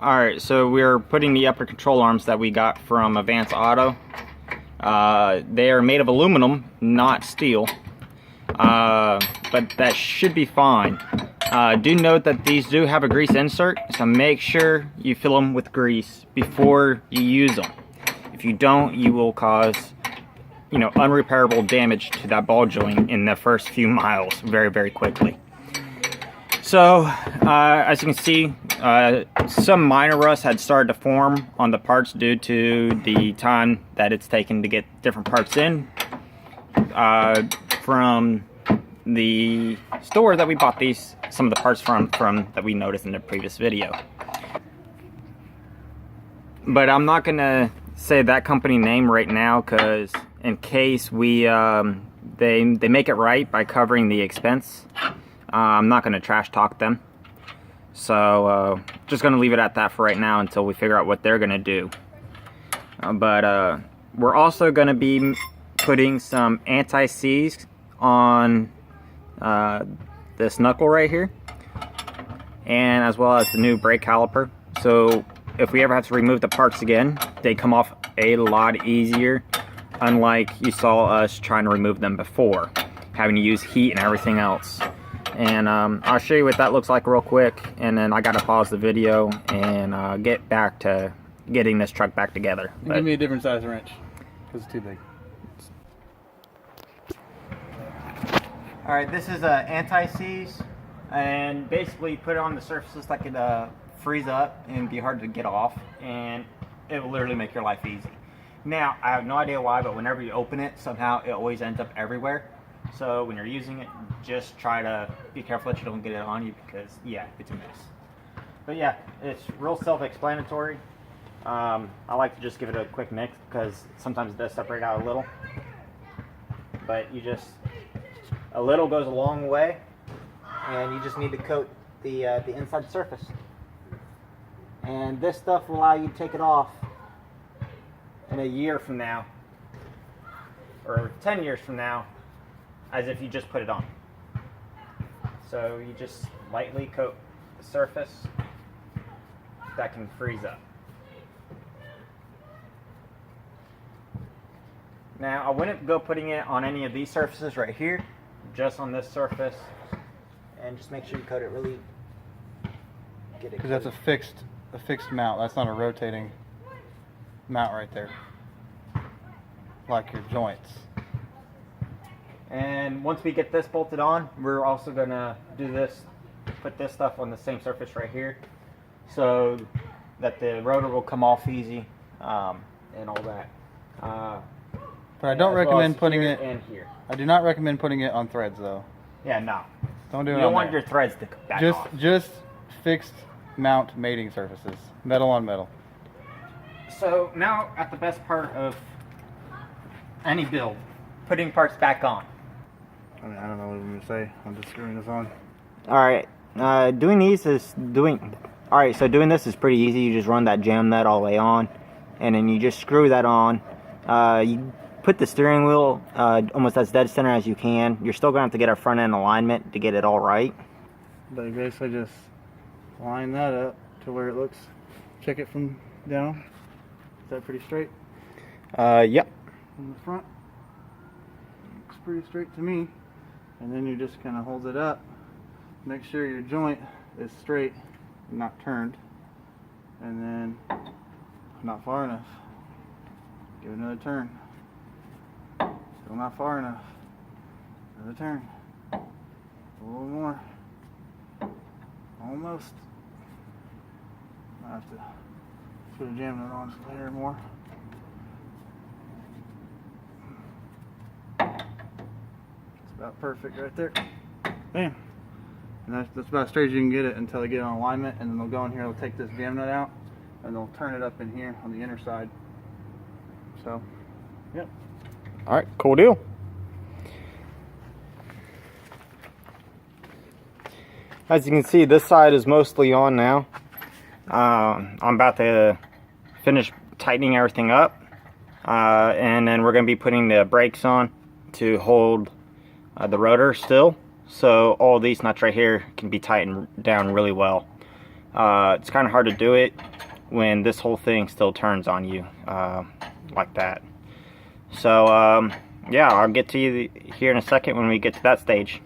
Alright, so we're putting the upper control arms that we got from Advance Auto. They are made of aluminum, not steel. But that should be fine. Do note that these do have a grease insert, so make sure you fill them with grease before you use them. If you don't, you will cause, unrepairable damage to that ball joint in the first few miles very, very quickly. So, as you can see, some minor rust had started to form on the parts due to the time that it's taken to get different parts in from the store that we bought some of the parts from that we noticed in the previous video. But I'm not gonna say that company name right now, because in case we they make it right by covering the expense, I'm not gonna trash talk them. So just gonna leave it at that for right now until we figure out what they're gonna do. But we're also gonna be putting some anti-seize on this knuckle right here, and as well as the new brake caliper. So if we ever have to remove the parts again, they come off a lot easier, unlike you saw us trying to remove them before, having to use heat and everything else. And I'll show you what that looks like real quick, and then I gotta pause the video and get back to getting this truck back together. Give me a different size wrench, because it's too big. Alright, this is an anti-seize, and basically put it on the surfaces that could freeze up and be hard to get off, and it will literally make your life easy. Now, I have no idea why, but whenever you open it, somehow it always ends up everywhere. So when you're using it, just try to be careful that you don't get it on you, because yeah, it's a mess. But yeah, it's real self-explanatory. I like to just give it a quick mix, because sometimes it does separate out a little. But a little goes a long way, and you just need to coat the inside surface. And this stuff will allow you to take it off in a year from now, or 10 years from now, as if you just put it on. So you just lightly coat the surface that can freeze up. Now, I wouldn't go putting it on any of these surfaces right here, just on this surface, and just make sure you coat it really. Because that's a fixed mount. That's not a rotating mount right there, like your joints. And once we get this bolted on, we're also gonna do this, put this stuff on the same surface right here, so that the rotor will come off easy, and all that. But I don't recommend putting it in here. I do not recommend putting it on threads, though. Yeah, no. Don't do it. You don't want your threads to come back off. Just fixed mount mating surfaces, metal on metal. So now at the best part of any build, putting parts back on. I don't know what I'm going to say. I'm just screwing this on. Alright, doing this is pretty easy. You just run that jam nut all the way on, and then you just screw that on. You put the steering wheel almost as dead center as you can. You're still going to have to get a front end alignment to get it all right. But you basically just line that up to where it looks. Check it from down. Is that pretty straight? Yep. From the front. Looks pretty straight to me. And then you just kind of hold it up. Make sure your joint is straight and not turned. And then, not far enough. Give it another turn. Still not far enough. Another turn. A little more. Almost. I have to put a jam nut on just a hair more. About perfect right there. Bam. And that's about as straight as you can get it until they get on alignment, and then they'll go in here, they'll take this jam nut out, and they'll turn it up in here on the inner side. So, yep. Alright, cool deal. As you can see, this side is mostly on now. I'm about to finish tightening everything up, and then we're going to be putting the brakes on to hold the rotor still, so all these nuts right here can be tightened down really well. It's kind of hard to do it when this whole thing still turns on you like that. So yeah, I'll get to you here in a second when we get to that stage.